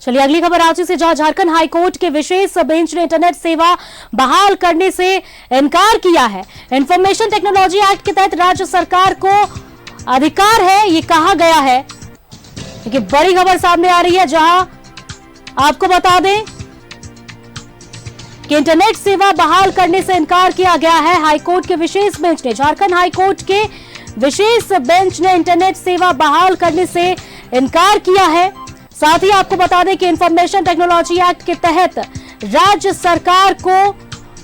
चलिए अगली खबर रांची से, जहां झारखंड हाईकोर्ट के विशेष बेंच ने इंटरनेट सेवा बहाल करने से इनकार किया है। इंफॉर्मेशन टेक्नोलॉजी एक्ट के तहत राज्य सरकार को अधिकार है, ये कहा गया है। देखिए बड़ी खबर सामने आ रही है, जहां आपको बता दें कि इंटरनेट सेवा बहाल करने से इनकार किया गया है। हाईकोर्ट के विशेष बेंच ने, झारखंड हाईकोर्ट के विशेष बेंच ने इंटरनेट सेवा बहाल करने से इनकार किया है। साथ ही आपको बता दें कि इंफॉर्मेशन टेक्नोलॉजी एक्ट के तहत राज्य सरकार को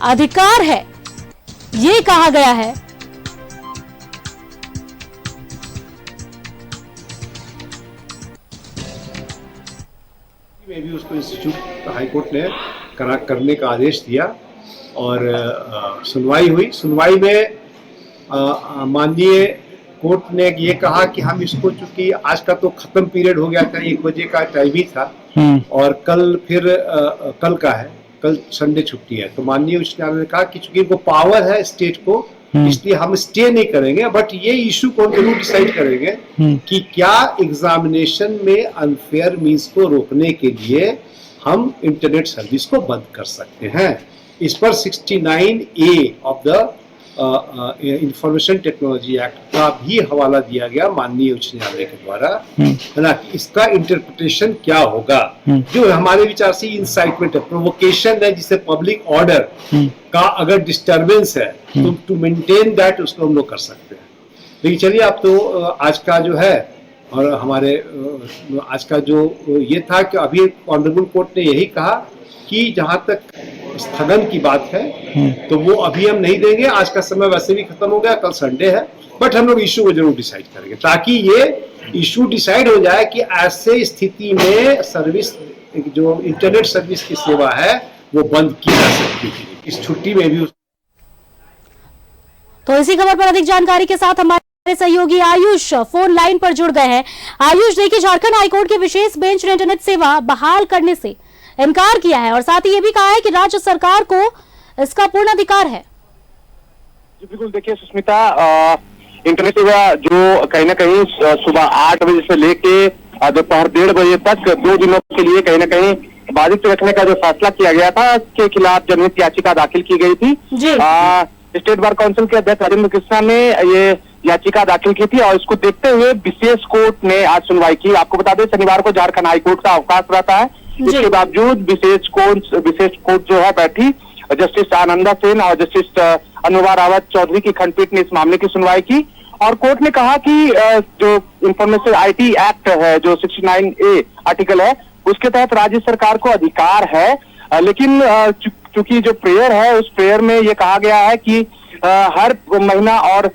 अधिकार है, ये कहा गया है। में भी उसको इंस्टीट्यूट हाईकोर्ट ने करने का आदेश दिया और सुनवाई हुई। सुनवाई में माननीय कोर्ट ने ये कहा कि हम इसको, चूंकि आज का तो खत्म पीरियड हो गया था, 1 बजे का टाइम ही था और कल फिर कल का है, कल संडे छुट्टी है, तो माननीय उच्च न्यायालय ने कहा कि चूंकि इनको पावर है स्टेट को, इसलिए हम स्टे नहीं करेंगे, बट ये इशू को जरूर डिसाइड करेंगे कि क्या एग्जामिनेशन में अनफेयर मींस को रोकने के लिए हम इंटरनेट सर्विस को बंद कर सकते हैं। इस पर 69A of the information technology act का भी हवाला दिया गया माननीय उच्च न्यायालय के द्वारा, है ना, कि इसका इंटरप्रिटेशन क्या होगा। जो हमारे विचार से इंसाइटमेंट है, प्रोवोकेशन है, जिसे पब्लिक ऑर्डर का अगर डिस्टर्बेंस है तो टू मेंटेन दैट उसको हम लोग कर सकते हैं। लेकिन चलिए, अब तो आज का जो है और हमारे आज का जो ये था कि अभी ऑनरेबल कोर्ट ने यही कहा कि जहां तक स्थगन की बात है तो वो अभी हम नहीं देंगे। आज का समय वैसे भी खत्म हो गया, कल संडे है, बट हम लोग इशू को जरूर डिसाइड करेंगे ताकि ये इशू डिसाइड हो जाए कि ऐसे स्थिति में सर्विस, जो इंटरनेट सर्विस की सेवा है वो बंद की जा सकती है इस छुट्टी में भी। तो इसी खबर पर अधिक जानकारी के साथ हमारे सहयोगी आयुष फोन लाइन पर जुड़ गए हैं। आयुष, देखिए झारखंड हाईकोर्ट के विशेष बेंच ने इंटरनेट सेवा बहाल करने से इनकार किया है और साथ ही ये भी कहा है कि राज्य सरकार को इसका पूर्ण अधिकार है। जी बिल्कुल, देखिए सुष्मिता, इंटरनेट सेवा जो कहीं ना कहीं सुबह 8 बजे से लेके दोपहर 1:30 बजे तक 2 दिनों के लिए कहीं ना कहीं बाधित रखने का जो फैसला किया गया था, के खिलाफ जनहित याचिका दाखिल की गई थी। स्टेट बार काउंसिल के अध्यक्ष राजेंद्र कृष्णा ने ये याचिका दाखिल की थी और इसको देखते हुए विशेष कोर्ट ने आज सुनवाई की। आपको बता दें, शनिवार को झारखंड हाईकोर्ट का अवकाश रहता है, इसके बावजूद विशेष कोर्ट जो है बैठी। जस्टिस आनंदा सेन और जस्टिस अनुवा रावत चौधरी की खंडपीठ ने इस मामले की सुनवाई की और कोर्ट ने कहा कि जो इंफॉर्मेशन आईटी एक्ट है, जो 69A आर्टिकल है, उसके तहत राज्य सरकार को अधिकार है। लेकिन चूंकि जो प्रेयर है उस प्रेयर में ये कहा गया है कि हर महीना और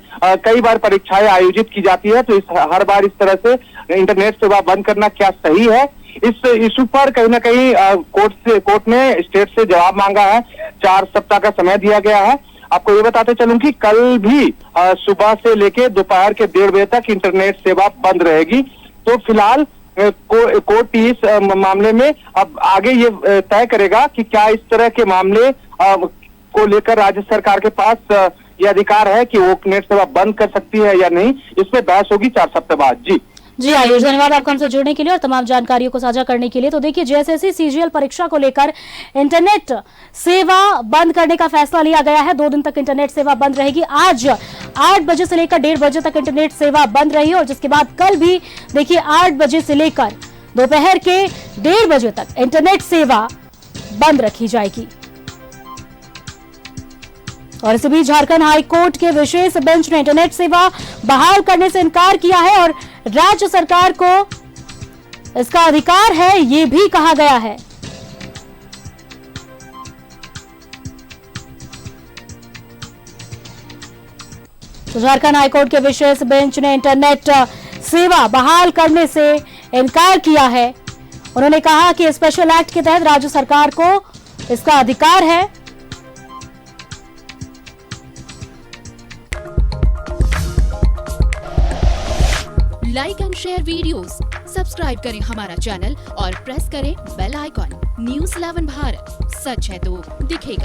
कई बार परीक्षाएं आयोजित की जाती है, तो हर बार इस तरह से इंटरनेट सेवा बंद करना क्या सही है। इस इशू पर कहीं ना कहीं कोर्ट ने स्टेट से जवाब मांगा है। 4 सप्ताह का समय दिया गया है। आपको ये बताते चलूं कि कल भी सुबह से लेके दोपहर के 1:30 बजे तक इंटरनेट सेवा बंद रहेगी। तो फिलहाल कोर्ट इस मामले में अब आगे ये तय करेगा कि क्या इस तरह के मामले को लेकर राज्य सरकार के पास ये अधिकार है कि वो नेट सेवा बंद कर सकती है या नहीं। इसमें बहस होगी 4 सप्ताह बाद। जी आयुष, धन्यवाद आपका हमसे जुड़ने के लिए और तमाम जानकारियों को साझा करने के लिए। तो देखिए, जेएसएससी सीजीएल परीक्षा को लेकर इंटरनेट सेवा बंद करने का फैसला लिया गया है। 2 दिन तक इंटरनेट सेवा बंद रहेगी। आज 8 बजे से लेकर 1:30 बजे तक इंटरनेट सेवा बंद रही और जिसके बाद कल भी देखिए 8 बजे से लेकर दोपहर के 1:30 बजे तक इंटरनेट सेवा बंद रखी जाएगी। और इसी बीच झारखंड हाईकोर्ट के विशेष बेंच ने इंटरनेट सेवा बहाल करने से इनकार किया है और राज्य सरकार को इसका अधिकार है, ये भी कहा गया है। तो झारखंड हाईकोर्ट के विशेष बेंच ने इंटरनेट सेवा बहाल करने से इनकार किया है। उन्होंने कहा कि स्पेशल एक्ट के तहत राज्य सरकार को इसका अधिकार है। Like and share videos, subscribe करें हमारा चैनल और प्रेस करें बेल आइकॉन। न्यूज़ 11 भारत, सच है तो दिखेगा।